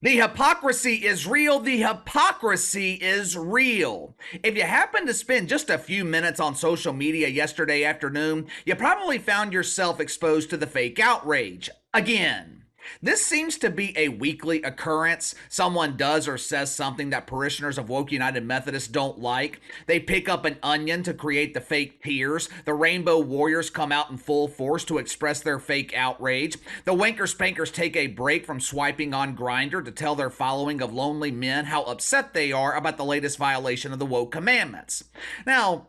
The hypocrisy is real. The hypocrisy is real. If you happened to spend just a few minutes on social media yesterday afternoon, you probably found yourself exposed to the fake outrage again. This seems to be a weekly occurrence. Someone does or says something that parishioners of Woke United Methodists don't like. They pick up an onion to create the fake tears. The Rainbow Warriors come out in full force to express their fake outrage. The Wanker Spankers take a break from swiping on Grindr to tell their following of lonely men how upset they are about the latest violation of the woke commandments. Now,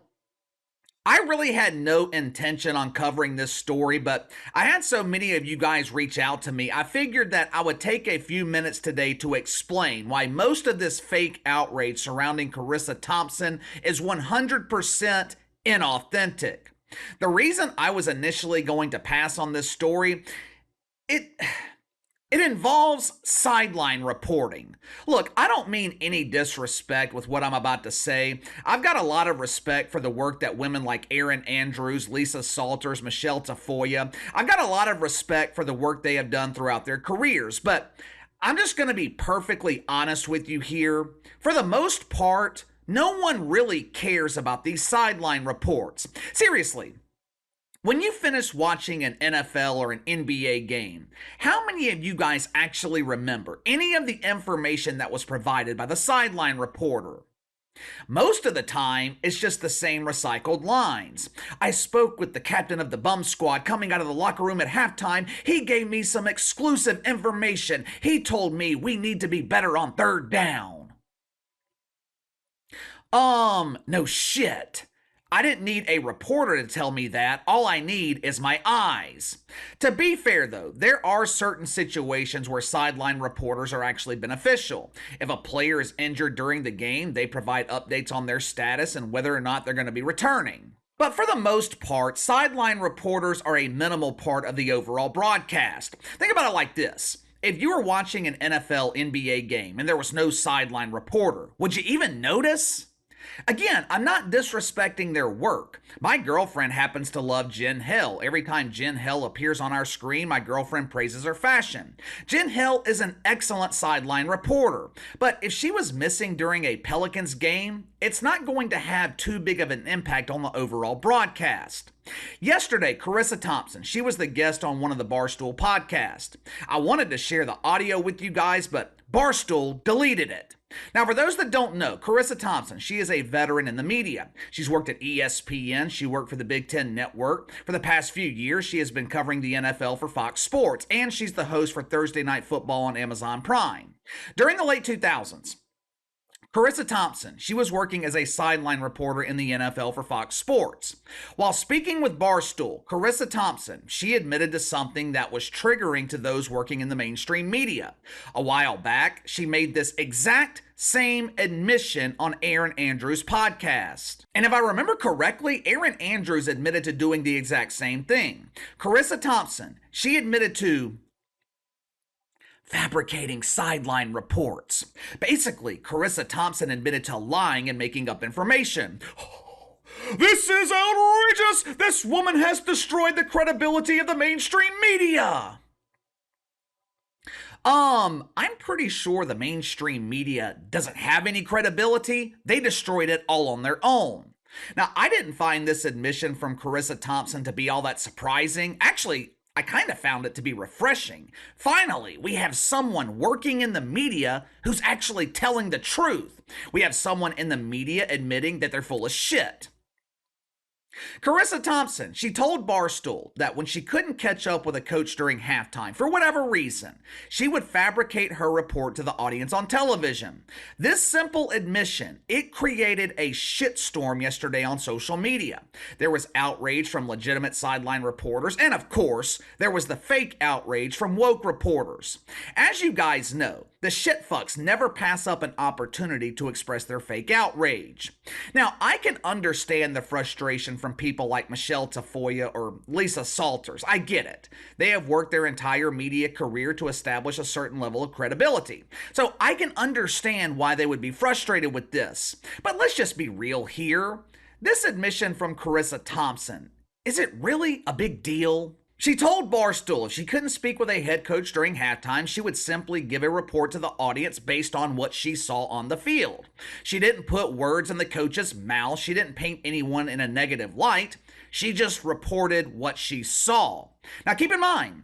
I really had no intention on covering this story, but I had so many of you guys reach out to me, I figured that I would take a few minutes today to explain why most of this fake outrage surrounding Carissa Thompson is 100% inauthentic. The reason I was initially going to pass on this story, it it involves sideline reporting. Look, I don't mean any disrespect with what I'm about to say. I've got a lot of respect for the work that women like Erin Andrews, Lisa Salters, Michelle Tafoya, I've got a lot of respect for the work they have done throughout their careers, but I'm just going to be perfectly honest with you here. For the most part, no one really cares about these sideline reports. Seriously, when you finish watching an NFL or an NBA game, how many of you guys actually remember any of the information that was provided by the sideline reporter? Most of the time, it's just the same recycled lines. I spoke with the captain of the bum squad coming out of the locker room at halftime. He gave me some exclusive information. He told me we need to be better on third down. No shit. I didn't need a reporter to tell me that. All I need is my eyes. To be fair, though, there are certain situations where sideline reporters are actually beneficial. If a player is injured during the game, they provide updates on their status and whether or not they're going to be returning. But for the most part, sideline reporters are a minimal part of the overall broadcast. Think about it like this. If you were watching an NFL NBA game and there was no sideline reporter, would you even notice? Again, I'm not disrespecting their work. My girlfriend happens to love Jen Hell. Every time Jen Hell appears on our screen, my girlfriend praises her fashion. Jen Hell is an excellent sideline reporter, but if she was missing during a Pelicans game, it's not going to have too big of an impact on the overall broadcast. Yesterday, Carissa Thompson, she was the guest on one of the Barstool podcasts. I wanted to share the audio with you guys, but Barstool deleted it. Now, for those that don't know, Carissa Thompson, she is a veteran in the media. She's worked at ESPN. She worked for the Big Ten Network. For the past few years, she has been covering the NFL for Fox Sports, and she's the host for Thursday Night Football on Amazon Prime. During the late 2000s, Carissa Thompson, she was working as a sideline reporter in the NFL for Fox Sports. While speaking with Barstool, Carissa Thompson, she admitted to something that was triggering to those working in the mainstream media. A while back, she made this exact same admission on Erin Andrews' podcast. And if I remember correctly, Erin Andrews admitted to doing the exact same thing. Carissa Thompson, she admitted to fabricating sideline reports. Basically, Carissa Thompson admitted to lying and making up information. This is outrageous! This woman has destroyed the credibility of the mainstream media! I'm pretty sure the mainstream media doesn't have any credibility. They destroyed it all on their own. Now, I didn't find this admission from Carissa Thompson to be all that surprising. Actually, I kind of found it to be refreshing. Finally, we have someone working in the media who's actually telling the truth. We have someone in the media admitting that they're full of shit. Carissa Thompson, she told Barstool that when she couldn't catch up with a coach during halftime, for whatever reason, she would fabricate her report to the audience on television. This simple admission, it created a shitstorm yesterday on social media. There was outrage from legitimate sideline reporters, and of course, there was the fake outrage from woke reporters. As you guys know, the shitfucks never pass up an opportunity to express their fake outrage. Now, I can understand the frustration from people like Michelle Tafoya or Lisa Salters. I get it. They have worked their entire media career to establish a certain level of credibility. So I can understand why they would be frustrated with this. But let's just be real here. This admission from Carissa Thompson, is it really a big deal? She told Barstool if she couldn't speak with a head coach during halftime, she would simply give a report to the audience based on what she saw on the field. She didn't put words in the coach's mouth. She didn't paint anyone in a negative light. She just reported what she saw. Now, keep in mind,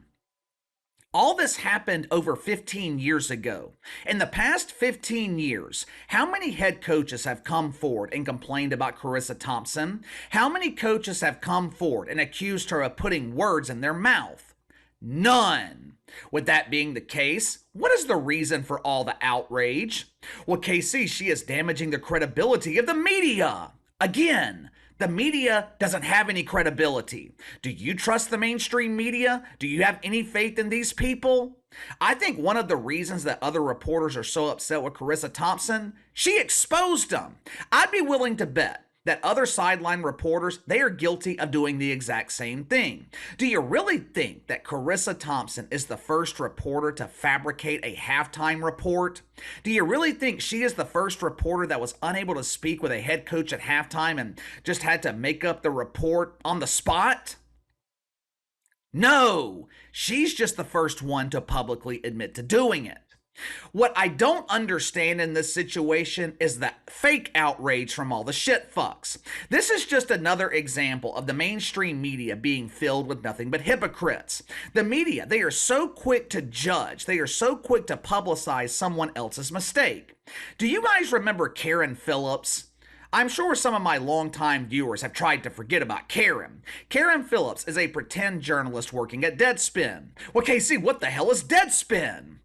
all this happened over 15 years ago. In the past 15 years, how many head coaches have come forward and complained about Carissa Thompson? How many coaches have come forward and accused her of putting words in their mouth? None. With that being the case, what is the reason for all the outrage? Well, KC, she is damaging the credibility of the media. Again, the media doesn't have any credibility. Do you trust the mainstream media? Do you have any faith in these people? I think one of the reasons that other reporters are so upset with Carissa Thompson, she exposed them. I'd be willing to bet that other sideline reporters, they are guilty of doing the exact same thing. Do you really think that Carissa Thompson is the first reporter to fabricate a halftime report? Do you really think she is the first reporter that was unable to speak with a head coach at halftime and just had to make up the report on the spot? No, she's just the first one to publicly admit to doing it. What I don't understand in this situation is the fake outrage from all the shit fucks. This is just another example of the mainstream media being filled with nothing but hypocrites. The media, they are so quick to judge, they are so quick to publicize someone else's mistake. Do you guys remember Karen Phillips? I'm sure some of my longtime viewers have tried to forget about Karen. Karen Phillips is a pretend journalist working at Deadspin. Well, Casey, what the hell is Deadspin?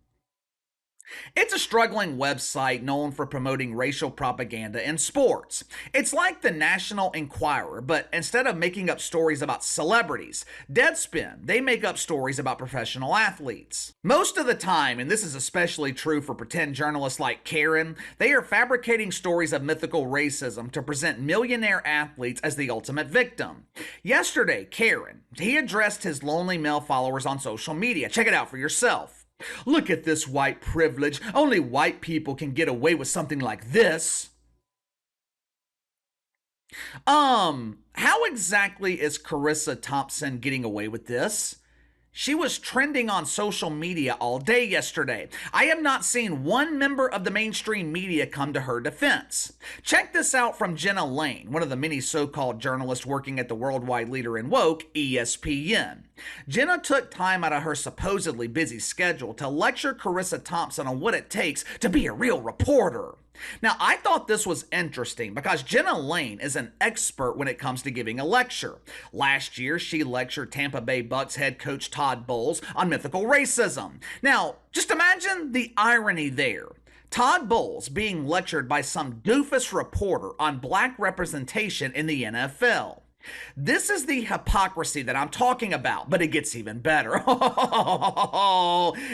It's a struggling website known for promoting racial propaganda in sports. It's like the National Enquirer, but instead of making up stories about celebrities, Deadspin, they make up stories about professional athletes. Most of the time, and this is especially true for pretend journalists like Karen, they are fabricating stories of mythical racism to present millionaire athletes as the ultimate victim. Yesterday, Karen, he addressed his lonely male followers on social media. Check it out for yourself. Look at this white privilege. Only white people can get away with something like this. How exactly is Carissa Thompson getting away with this? She was trending on social media all day yesterday. I have not seen one member of the mainstream media come to her defense. Check this out from Jenna Lane, one of the many so-called journalists working at the worldwide leader in woke, ESPN. Jenna took time out of her supposedly busy schedule to lecture Carissa Thompson on what it takes to be a real reporter. Now, I thought this was interesting because Jenna Lane is an expert when it comes to giving a lecture. Last year, she lectured Tampa Bay Bucks head coach Todd Bowles on mythical racism. Now, just imagine the irony there. Todd Bowles being lectured by some doofus reporter on black representation in the NFL. This is the hypocrisy that I'm talking about, but it gets even better.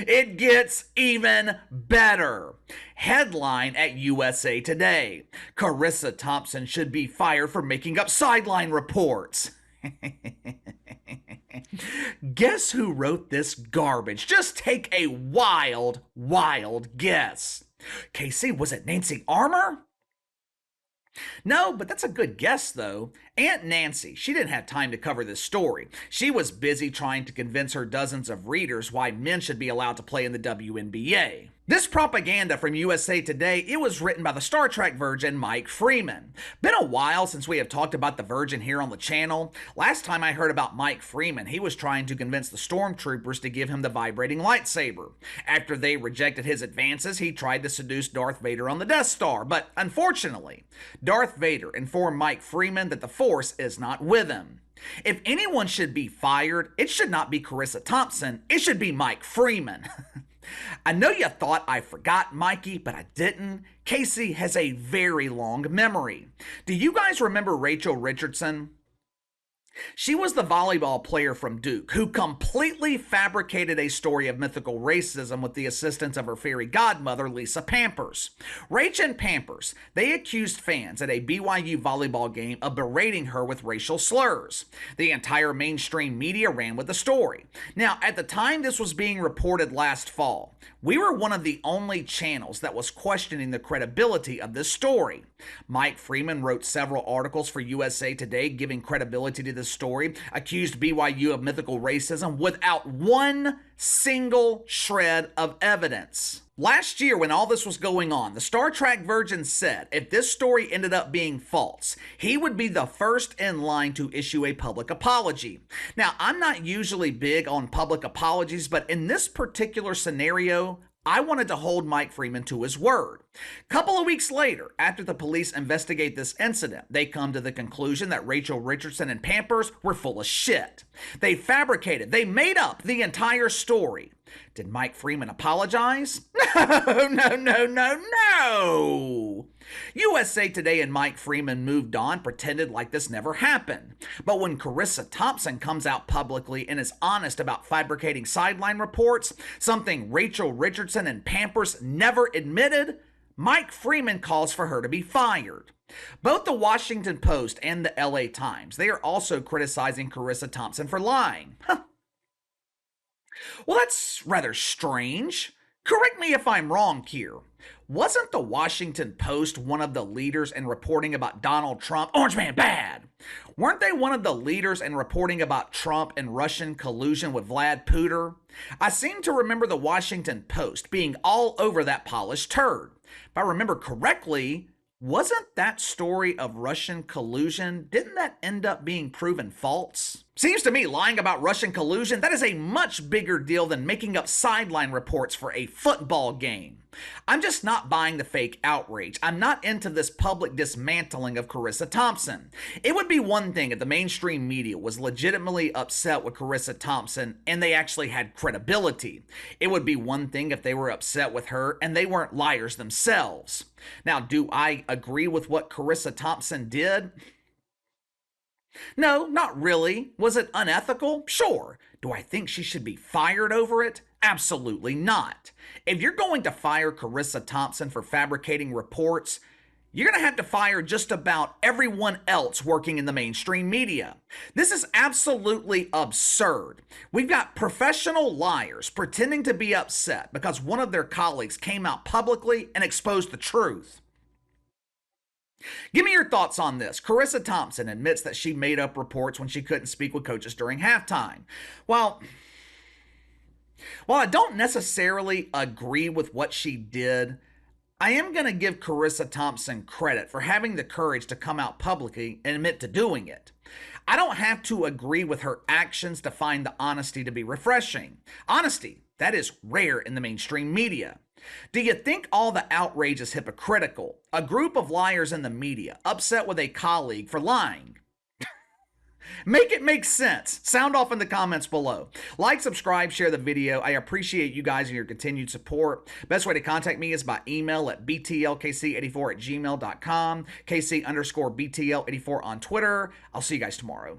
It gets even better. Headline at USA Today: Carissa Thompson should be fired for making up sideline reports. Guess who wrote this garbage? Just take a wild, wild guess. Casey, was it Nancy Armour? No, but that's a good guess, though. Aunt Nancy, she didn't have time to cover this story. She was busy trying to convince her dozens of readers why men should be allowed to play in the WNBA. This propaganda from USA Today, it was written by the Star Trek virgin Mike Freeman. Been a while since we have talked about the virgin here on the channel. Last time I heard about Mike Freeman, he was trying to convince the stormtroopers to give him the vibrating lightsaber. After they rejected his advances, he tried to seduce Darth Vader on the Death Star, but unfortunately, Darth Vader informed Mike Freeman that the Force is not with him. If anyone should be fired, it should not be Carissa Thompson, it should be Mike Freeman. I know you thought I forgot Mikey, but I didn't. Casey has a very long memory. Do you guys remember Rachel Richardson? She was the volleyball player from Duke who completely fabricated a story of mythical racism with the assistance of her fairy godmother, Lisa Pampers. Rach and Pampers, they accused fans at a BYU volleyball game of berating her with racial slurs. The entire mainstream media ran with the story. Now, at the time this was being reported last fall, we were one of the only channels that was questioning the credibility of this story. Mike Freeman wrote several articles for USA Today giving credibility to this this story, accused BYU of mythical racism without one single shred of evidence. Last year, when all this was going on, the Star Trek Virgin said if this story ended up being false, he would be the first in line to issue a public apology. Now, I'm not usually big on public apologies, but in this particular scenario, I wanted to hold Mike Freeman to his word. A couple of weeks later, after the police investigate this incident, they come to the conclusion that Rachel Richardson and Pampers were full of shit. They fabricated, they made up the entire story. Did Mike Freeman apologize? No. USA Today and Mike Freeman moved on, pretended like this never happened. But when Carissa Thompson comes out publicly and is honest about fabricating Sideline reports, something Rachel Richardson and Pampers never admitted, Mike Freeman calls for her to be fired. Both the Washington Post and the LA Times, they are also criticizing Carissa Thompson for lying. Well, that's rather strange. Correct me if I'm wrong here. Wasn't the Washington Post one of the leaders in reporting about Donald Trump? Orange man bad. Weren't they one of the leaders in reporting about Trump and Russian collusion with Vlad Putin? I seem to remember the Washington Post being all over that polished turd. If I remember correctly, wasn't that story of Russian collusion, didn't that end up being proven false? Seems to me lying about Russian collusion, that is a much bigger deal than making up sideline reports for a football game. I'm just not buying the fake outrage. I'm not into this public dismantling of Carissa Thompson. It would be one thing if the mainstream media was legitimately upset with Carissa Thompson and they actually had credibility. It would be one thing if they were upset with her and they weren't liars themselves. Now, do I agree with what Carissa Thompson did? No, not really. Was it unethical? Sure. Do I think she should be fired over it? Absolutely not. If you're going to fire Carissa Thompson for fabricating reports, you're going to have to fire just about everyone else working in the mainstream media. This is absolutely absurd. We've got professional liars pretending to be upset because one of their colleagues came out publicly and exposed the truth. Give me your thoughts on this. Carissa Thompson admits that she made up reports when she couldn't speak with coaches during halftime. While I don't necessarily agree with what she did, I am going to give Carissa Thompson credit for having the courage to come out publicly and admit to doing it. I don't have to agree with her actions to find the honesty to be refreshing. Honesty, that is rare in the mainstream media. Do you think all the outrage is hypocritical? A group of liars in the media upset with a colleague for lying. Make it make sense. Sound off in the comments below. Like, subscribe, share the video. I appreciate you guys and your continued support. Best way to contact me is by email at btlkc84@gmail.com, KC_BTL84 on Twitter. I'll see you guys tomorrow.